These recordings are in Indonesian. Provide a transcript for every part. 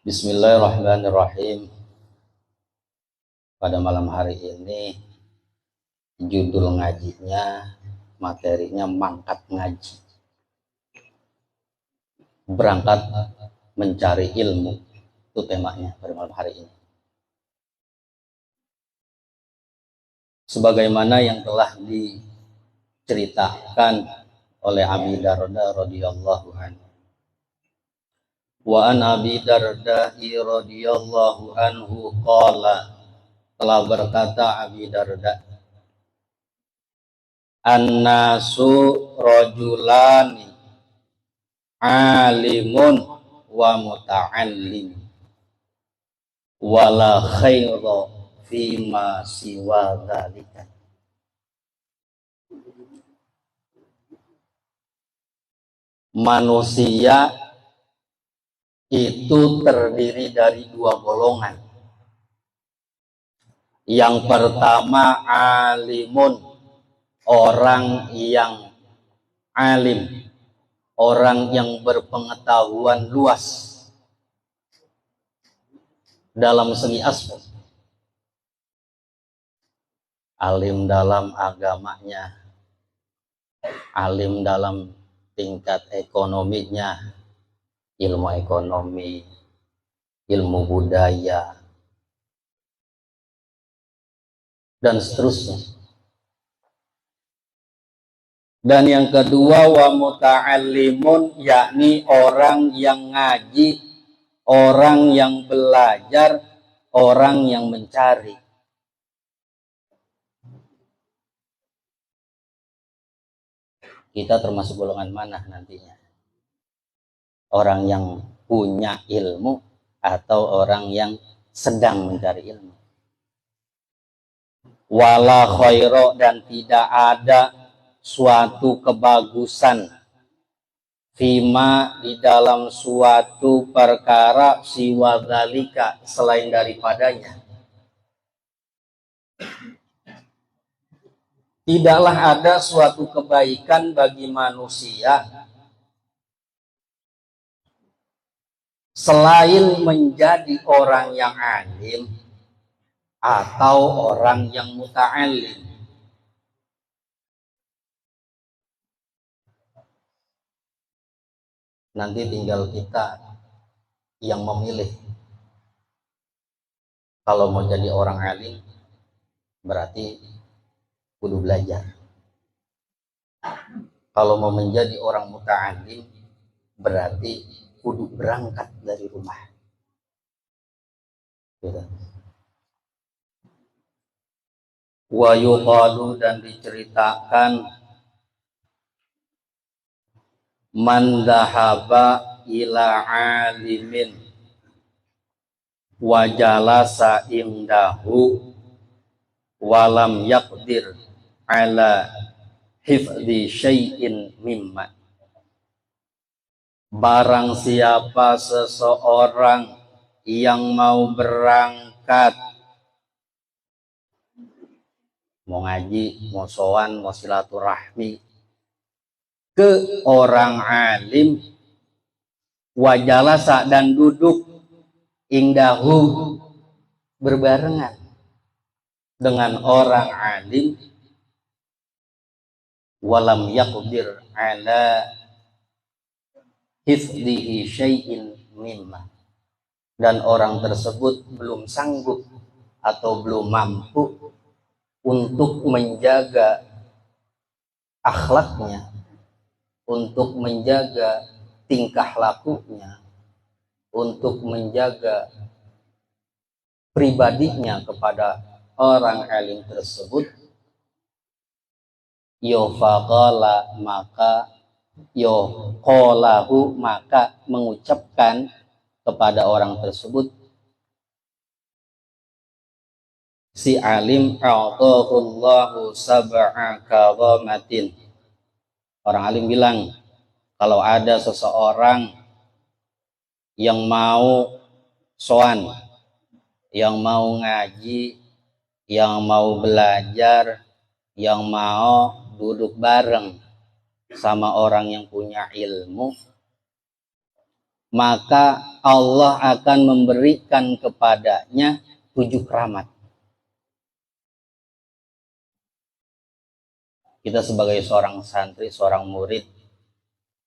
Bismillahirrahmanirrahim. Pada malam hari ini judul ngajinya, materinya mangkat ngaji. Berangkat mencari ilmu. Itu temanya pada malam hari ini. Sebagaimana yang telah diceritakan oleh Abi Darda radhiyallahu anhu. Wa an Abi Darda radhiyallahu anhu qala, telah berkata Abi Darda, an-nasu rajulani alimun wa muta'allim wala khaira fima siwa dzalika. Manusia itu terdiri dari dua golongan. Yang pertama alimun, orang yang alim, orang yang berpengetahuan luas dalam segi aspek. Alim dalam agamanya, alim dalam tingkat ekonominya, ilmu ekonomi, ilmu budaya, dan seterusnya. Dan yang kedua wa muta'allimun, yakni orang yang ngaji, orang yang belajar, orang yang mencari. Kita termasuk golongan mana nantinya? Orang yang punya ilmu atau orang yang sedang mencari ilmu? Wala khaira, dan tidak ada suatu kebagusan fima, di dalam suatu perkara, siwa dzalika, selain daripadanya. Tidaklah ada suatu kebaikan bagi manusia selain menjadi orang yang alim atau orang yang muta'allim. Nanti tinggal kita yang memilih. Kalau mau jadi orang alim, berarti kudu belajar. Kalau mau menjadi orang muta'allim, berarti kudu berangkat dari rumah. Gitu. Wa yuqalu, dan diceritakan, man dhahaba ila alimin wa jalasa indahu walam yaqdir ala hifdhi syai'in mimma. Barang siapa seseorang yang mau berangkat, mau ngaji, mau sowan, mau silaturahmi ke orang alim, wajalasa, dan duduk, indahu, berbarengan dengan orang alim, walam yaqdir ala hifdhihi syai'in mimma, dan orang tersebut belum sanggup atau belum mampu untuk menjaga akhlaknya, untuk menjaga tingkah lakunya, untuk menjaga pribadinya kepada orang alim tersebut. Yofaqala, maka yoqalahu, maka mengucapkan kepada orang tersebut, si alim, a'tahullahu sab'a karamatin. Orang alim bilang, kalau ada seseorang yang mau soan, yang mau ngaji, yang mau belajar, yang mau duduk bareng sama orang yang punya ilmu, maka Allah akan memberikan kepadanya 7 keramat. Kita sebagai seorang santri, seorang murid,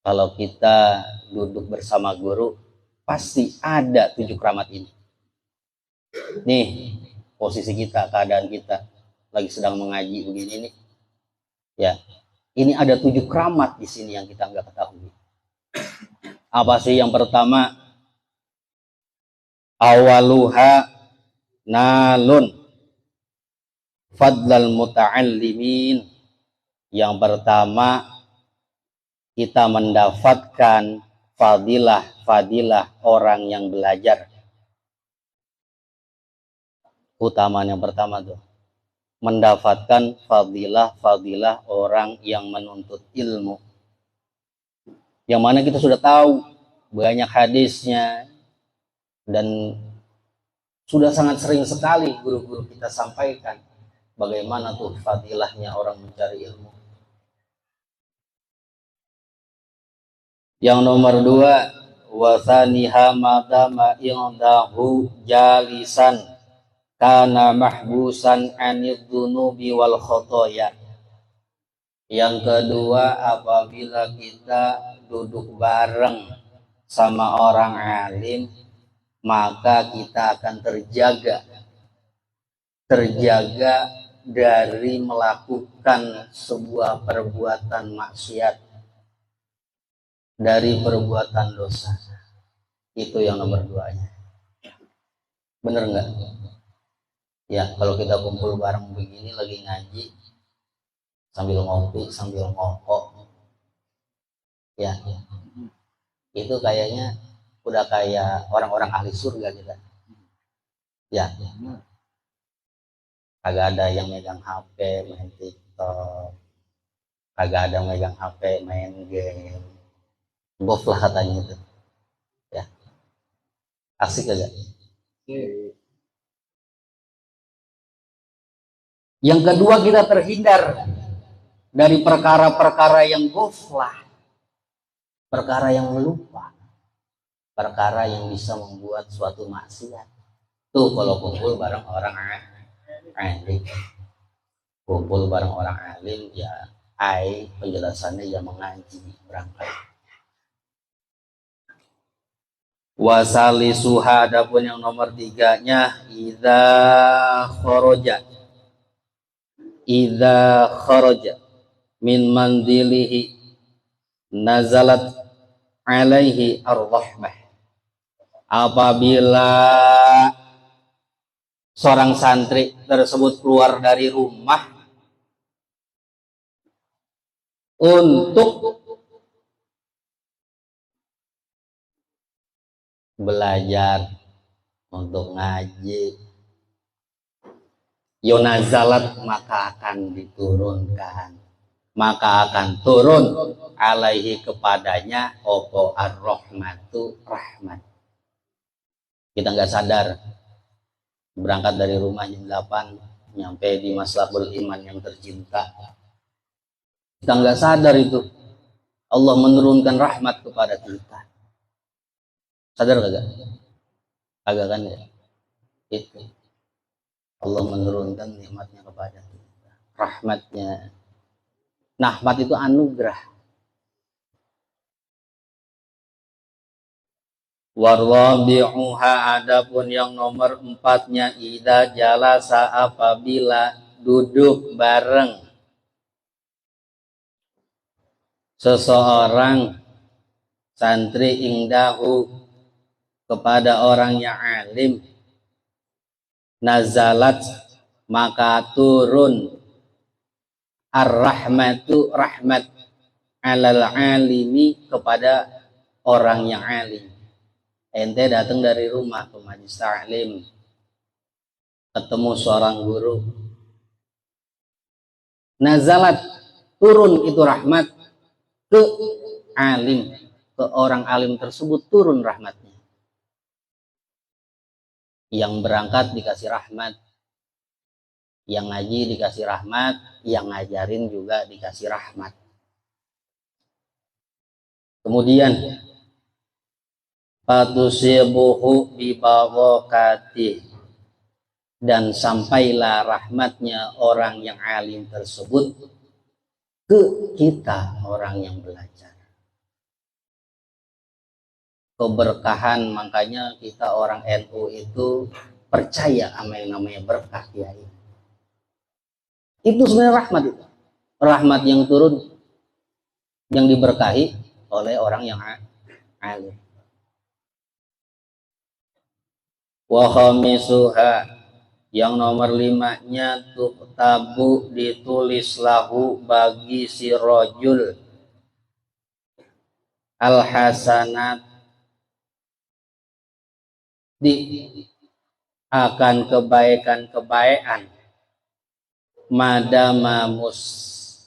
kalau kita duduk bersama guru, pasti ada 7 keramat ini. Nih, posisi kita, keadaan kita, lagi sedang mengaji begini nih. Ya, ini ada 7 keramat di sini yang kita nggak ketahui. Apa sih yang pertama? Awaluha nalun fadlal muta'allimin. Yang pertama, kita mendapatkan fadilah orang yang belajar. Utamaan yang pertama tuh, mendapatkan fadilah orang yang menuntut ilmu. Yang mana kita sudah tahu banyak hadisnya, dan sudah sangat sering sekali guru-guru kita sampaikan bagaimana tuh fadilahnya orang mencari ilmu. Yang nomor 2, wasaniha madama indahu jalisan kana mahbusan anid dunubi wal khotoya. Yang kedua, apabila kita duduk bareng sama orang alim, maka kita akan terjaga dari melakukan sebuah perbuatan maksiat, dari perbuatan dosa. Itu yang nomor 2-nya. Bener nggak? Ya, kalau kita kumpul bareng begini lagi ngaji, sambil ngopi, sambil ngokok, ya, itu kayaknya udah kayak orang-orang ahli surga kita. Ya, kagak ada yang megang HP, main TikTok, kagak ada yang megang HP, main game. Bof lah katanya itu. Ya, asik kagak? Yang kedua, kita terhindar dari perkara-perkara yang goflah, perkara yang melupa, perkara yang bisa membuat suatu maksiat. Tuh kalau kumpul bareng orang alim, kumpul bareng orang alim, ya penjelasannya ya mengaji berangkat. Wasali suha, adapun yang nomor 3-nya, idza kharaja min manzilihi nazalat alaihi ar-rahmah. Apabila seorang santri tersebut keluar dari rumah untuk belajar, untuk ngaji, yonazalat, maka akan diturunkan, maka akan turun alaihi kepadanya opo ar-rahmatu, rahmat. Kita nggak sadar, berangkat dari rumah jam 8, nyampe di Maslakul Iman yang tercinta, kita nggak sadar itu Allah menurunkan rahmat kepada kita. Sadar kagak? Kagak kan ya? Itu Allah menurunkan nikmatnya kepada kita, rahmatnya. Rahmat itu anugerah. Warwabi'uha, adapun yang nomor 4-nya, idza jalasa, apabila duduk bareng seseorang santri indahu, kepada orang yang alim, nazalat, maka turun ar-rahmatu, rahmat, alal alimi, kepada orang yang alim. Ente datang dari rumah ke majelis ta'lim, ketemu seorang guru, nazalat, turun itu rahmat ke alim, ke orang alim tersebut turun rahmatnya. Yang berangkat dikasih rahmat, yang ngaji dikasih rahmat, yang ngajarin juga dikasih rahmat. Kemudian fatusibuhu bibarakatih, dan sampailah rahmatnya orang yang alim tersebut ke kita orang yang belajar. Keberkahan, makanya kita orang NU itu percaya sama yang namanya berkah ya. Itu sebenarnya rahmat itu. Rahmat yang turun, yang diberkahi oleh orang yang alim. Wa khamisuha, yang nomor 5-nya tuh tabu ditulis lahu bagi si rojul al hasanat, di akan kebaikan-kebaikan, madama mustami'an,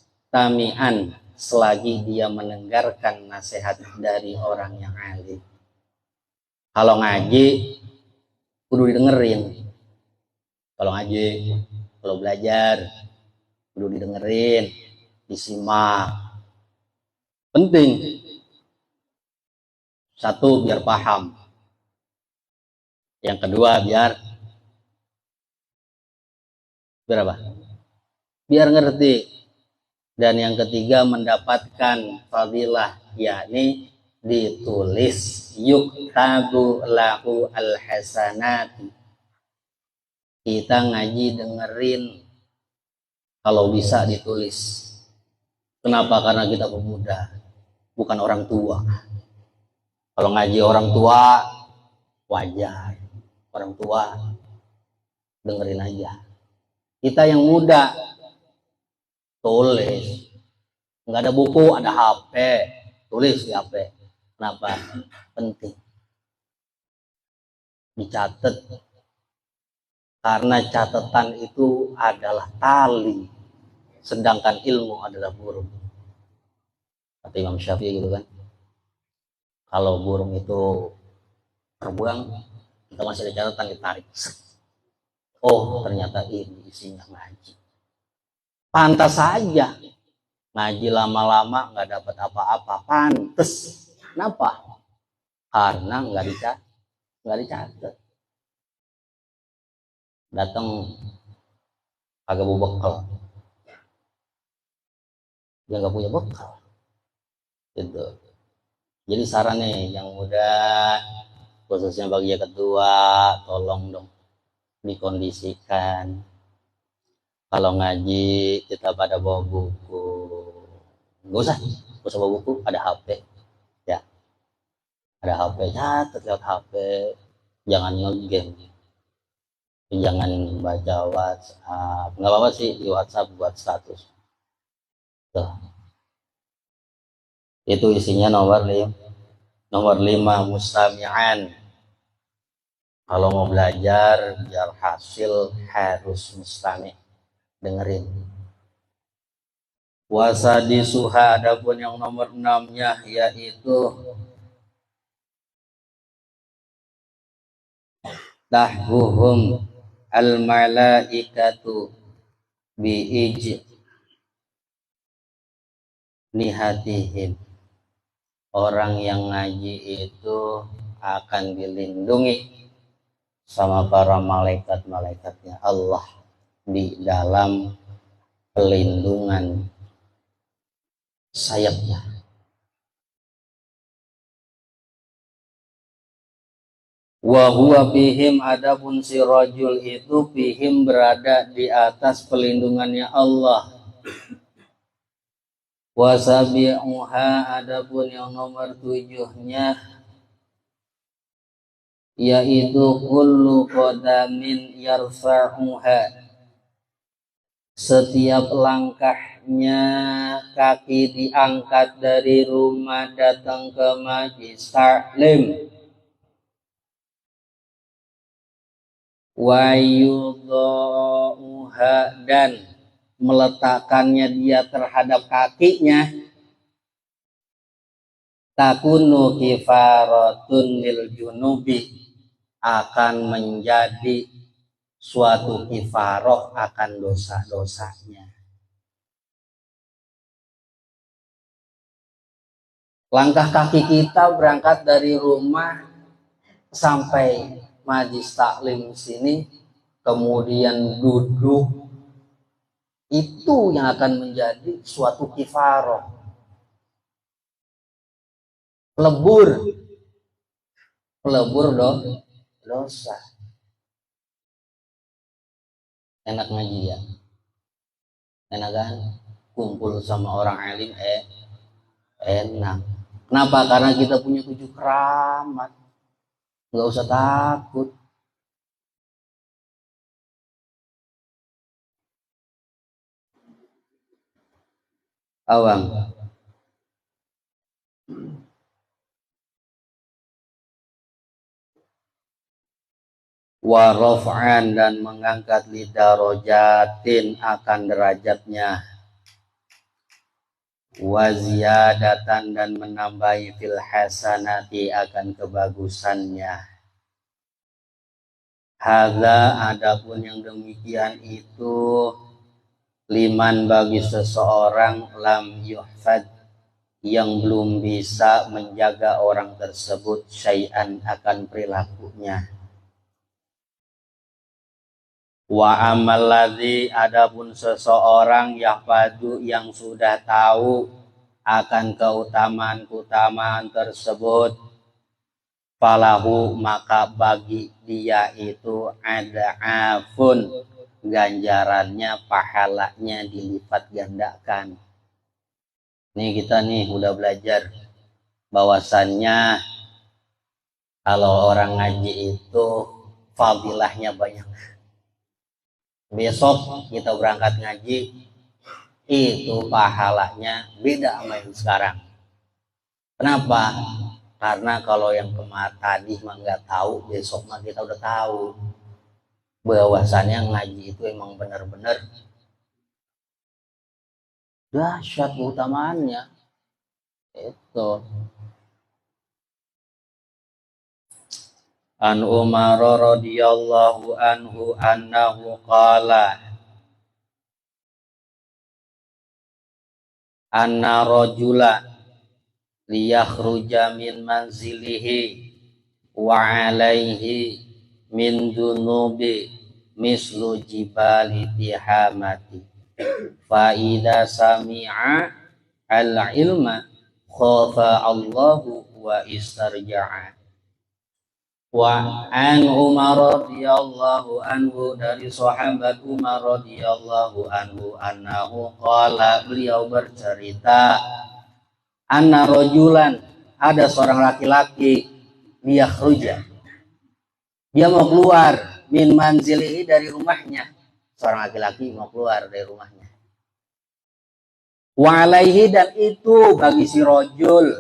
selagi dia mendengarkan nasihat dari orang yang alim. Kalau ngaji kudu didengerin. Kalau ngaji, kalau belajar kudu didengerin, disimak. Penting. Satu, biar paham. Yang kedua, biar apa? Biar ngerti. Dan yang ketiga, mendapatkan fadilah, yakni ditulis yuktabu lahu al-hasanati. Kita ngaji dengerin, kalau bisa ditulis. Kenapa? Karena kita pemuda, bukan orang tua. Kalau ngaji orang tua wajar, orang tua dengerin aja. Kita yang muda tulis, nggak ada buku, ada HP, tulis di HP. Kenapa? Penting dicatat, karena catatan itu adalah tali, sedangkan ilmu adalah burung. Kata Imam Syafi'i gitu kan, kalau burung itu terbang, kita masih ada catatan, ditarik. Oh, ternyata ini isinya ngaji. Pantas saja ngaji lama-lama nggak dapat apa-apa, pantas. Kenapa? Karena nggak dicatat. Datang agak bawa bekal, dia nggak punya bekal, gitu. Jadi saran nih yang muda, khususnya bagi yang kedua, tolong dong dikondisikan. Kalau ngaji kita pada bawa buku, nggak usah bawa buku, ada HP ya, ada HP, catat lewat HP, jangan ngegame, jangan baca WhatsApp. Nggak apa-apa sih di WhatsApp buat status. Tuh. Itu isinya nomor 5 mustami'an. Kalau mau belajar biar hasil harus mustami', dengerin. Wasadisuha, adapun yang nomor 6-nya yaitu tahbuhum al malaikatu biij nihatihim. Orang yang ngaji itu akan dilindungi sama para malaikat-malaikatnya Allah di dalam pelindungan sayapnya. Wa huwa bihim, adapun si rajul itu bihim berada di atas pelindungannya Allah. Wa sabi'uha, adapun yang nomor 7-nya yaitu kullu qadamin yarfa'uha, setiap langkahnya kaki diangkat dari rumah datang ke majlis taklim. Wa yudha'uha, dan meletakkannya dia terhadap kakinya, takunu kifaratun lil junubi, akan menjadi suatu kifaroh akan dosa-dosanya. Langkah kaki kita berangkat dari rumah sampai majlis taklim sini, kemudian duduk, itu yang akan menjadi suatu kifaroh, pelebur dosa. Enak ngaji ya, enak kan, kumpul sama orang alim enak. Kenapa? Karena kita punya 7 keramat, nggak usah takut. Awang. Wa raf'an, dan mengangkat lidarajatin akan derajatnya, wa ziyadatan, dan menambahi fil hasanati akan kebagusannya. Hadza, adapun yang demikian itu, liman, bagi seseorang, lam yuhfad, yang belum bisa menjaga orang tersebut, syai'an, akan perilakunya. Wa amal ladzi, adapun seseorang, yahfadu, yang sudah tahu akan keutamaan tersebut, falahu, maka bagi dia itu ada afun, ganjarannya, pahalanya dilipat gandakan. Nih kita nih udah belajar bahwasannya kalau orang ngaji itu fadilahnya banyak. Besok kita berangkat ngaji, itu pahalanya beda sama yang sekarang. Kenapa? Karena kalau yang kemarin tadi mah nggak tahu, besok mah kita udah tahu bahwasannya ngaji itu emang benar-benar dahsyat keutamaannya. Itu An Umar radhiyallahu anhu annahu qala, anna rajula liyakhruja min manzilihi wa alaihi min dunubi mislu jibali tihamati, fa idza sami'a al ilma khafa Allahu wa istarja'a. Wa an Umar radhiyallahu anhu, dari sahabat Umar radhiyallahu anhu, annahu qala, beliau bercerita, anna rajulan, ada seorang laki-laki, dia khruja, dia mau keluar, min manzilihi, dari rumahnya. Seorang laki-laki mau keluar dari rumahnya. Wa alaihi, dan itu bagi si rajul,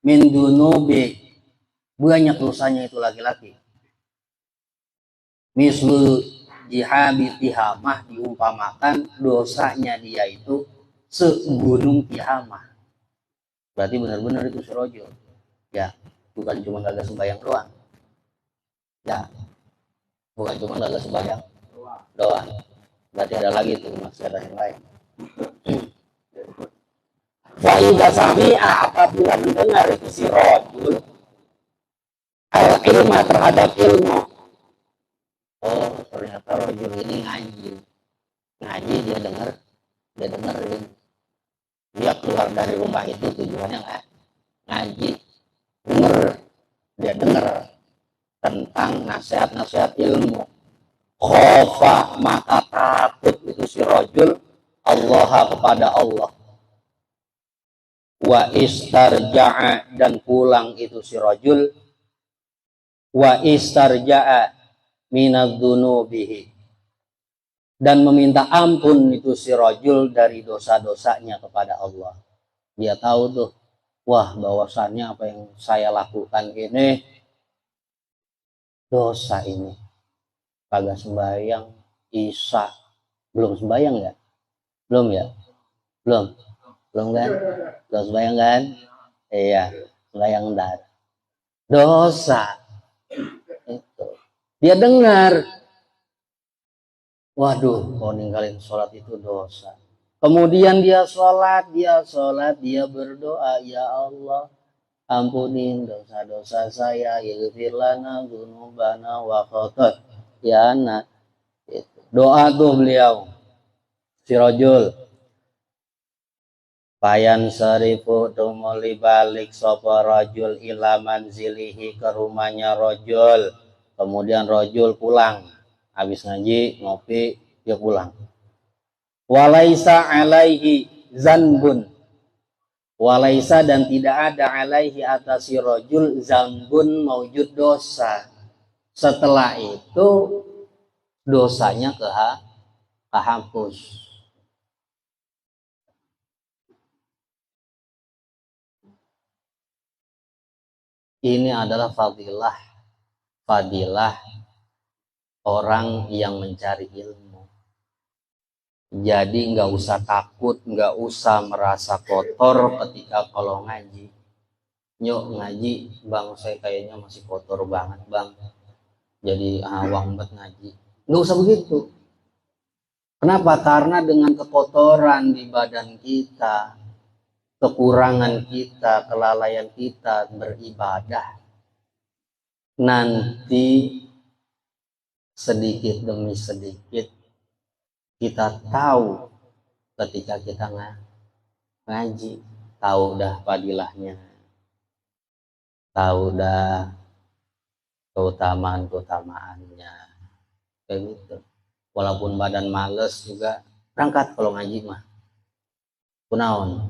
min dunubi, banyak dosanya itu laki-laki. Mislu jihabi tihamah, diumpamakan dosanya dia itu segunung tihamah. Berarti benar-benar itu si rajul. Ya, bukan cuma gagal sembahyang doang. Ya, bukan cuma gagal sembahyang doang. Berarti ada lagi itu maksudnya yang lain. Wa idza sami'a, apabila mendengar itu si rajul al-ilma, terhadap ilmu. Oh, ternyata rajul ini ngaji, dia dengerin. Dia keluar dari rumah itu tujuannya ngaji, dia denger tentang nasihat-nasihat ilmu. Khofa, maka takut itu si rajul Allah, kepada Allah. Wa istarja'a, dan pulang itu si rajul, wa istarja'a minadzunubihi, dan meminta ampun itu si rajul dari dosa-dosanya kepada Allah. Dia tahu tuh, wah, bahwasannya apa yang saya lakukan ini dosa ini. Kagak sembahyang isya, belum sembahyang ya? Belum ya? Belum kan? Belum sembahyang kan? Iya, sembahyang dar. Dosa. Itu. Dia dengar, waduh, kalau ninggalin sholat itu dosa. Kemudian dia sholat, dia berdoa, ya Allah, ampunin dosa-dosa saya, yaghfir lana dzunubana wa khotoyana. Doa tuh beliau si rojul. Payan serifu tumuli balik sopo rojul ila manzilihi, ke rumahnya rojul. Kemudian rojul pulang, habis ngaji ngopi dia pulang. Walaisa alaihi zanbun, walaisa dan tidak ada alaihi atasi rojul zambun maujud dosa. Setelah itu dosanya kehapus. Ini adalah fadilah orang yang mencari ilmu. Jadi nggak usah takut, nggak usah merasa kotor ketika kalau ngaji. Yuk ngaji, bang saya kayaknya masih kotor banget bang, jadi awang banget ngaji. Nggak usah begitu. Kenapa? Karena dengan kekotoran di badan kita, kekurangan kita, kelalaian kita beribadah, nanti sedikit demi sedikit kita tahu ketika kita ngaji, tahu dah fadilahnya, tahu dah keutamaan-keutamaannya, kayak gitu. Walaupun badan males juga berangkat kalau ngaji mah. Kunaon?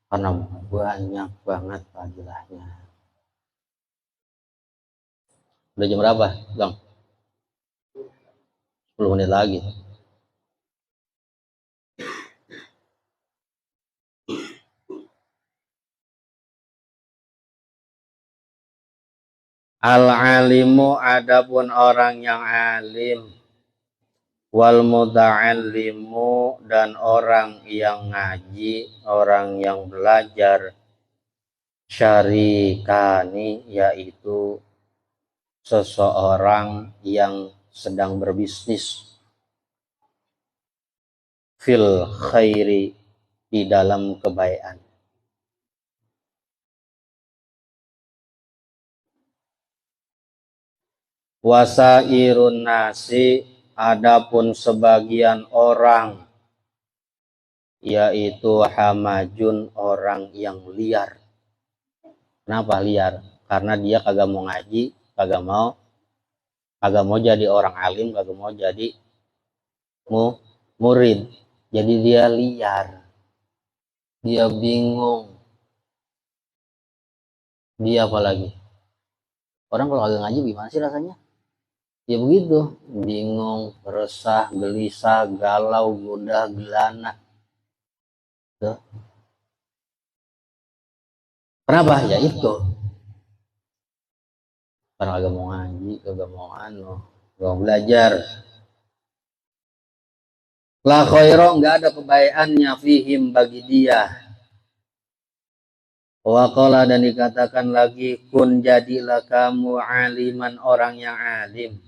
Karena banyak banget fadilahnya. Udah jam berapa, Bang? 10 menit lagi. Al-alimu, adapun orang yang alim, wal muta'allimu, dan orang yang ngaji, orang yang belajar, syarikani, yaitu seseorang yang sedang berbisnis, fil khairi, di dalam kebaikan. Wasairun nasi, adapun sebagian orang, yaitu hamajun, orang yang liar. Kenapa liar? Karena dia kagak mau ngaji, kagak mau jadi orang alim, kagak mau jadi murid. Jadi dia liar, dia bingung, dia apalagi orang kalau kagak ngaji gimana sih rasanya? Ya begitu, bingung, resah, gelisah, galau, gundah, gelana. Tuh. Kenapa? Ya itu. Karena kagak mau ngaji, kagak mau mau belajar. La khaira, enggak ada kebaikannya fihim, bagi dia. Wa qala, dan dikatakan lagi, kun jadilah kamu aliman, orang yang alim,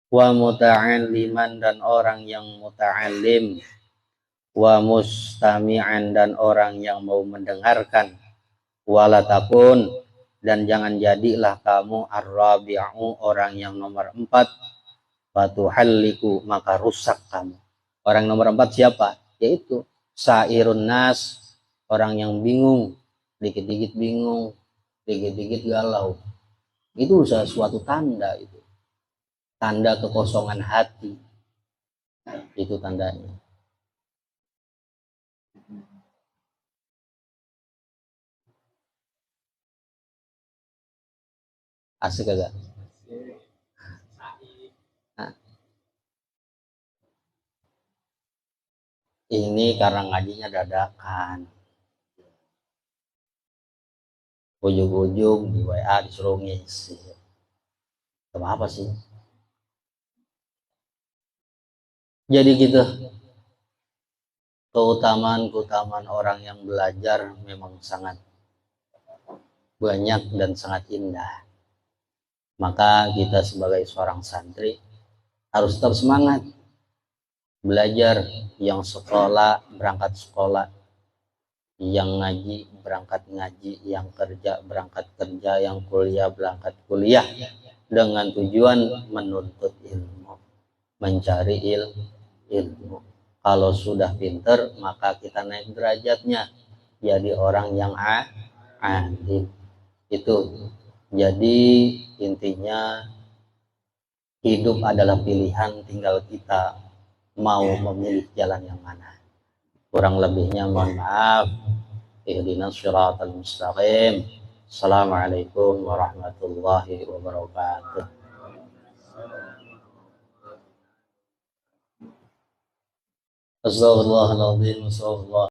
wa muta'alliman, dan orang yang muta'allim, wa mustami'an, dan orang yang mau mendengarkan, wala takun, dan jangan jadilah kamu ar-rabi'u, orang yang nomor 4, fatuhalliku, maka rusak kamu. Orang nomor 4 siapa? Yaitu sairun nas, orang yang bingung, dikit-dikit bingung, dikit-dikit galau. Itu suatu tanda, itu tanda kekosongan hati, itu tandanya. Asik agak? Nah, ini karena ngajinya dadakan, ujung-ujung di WA disuruh ngisi. Apa sih? Jadi gitu. Keutamaan orang yang belajar memang sangat banyak dan sangat indah. Maka kita sebagai seorang santri harus tetap semangat belajar, yang sekolah berangkat sekolah, yang ngaji berangkat ngaji, yang kerja berangkat kerja, yang kuliah berangkat kuliah dengan tujuan menuntut ilmu, mencari ilmu. Kalau sudah pinter maka kita naik derajatnya jadi orang yang alim. Itu jadi intinya hidup adalah pilihan, tinggal kita mau memilih jalan yang mana. Kurang lebihnya mohon maaf. Ihdinas siratal mustaqim. Assalamualaikum warahmatullahi wabarakatuh. Astagfirullahaladzim. Astagfirullah.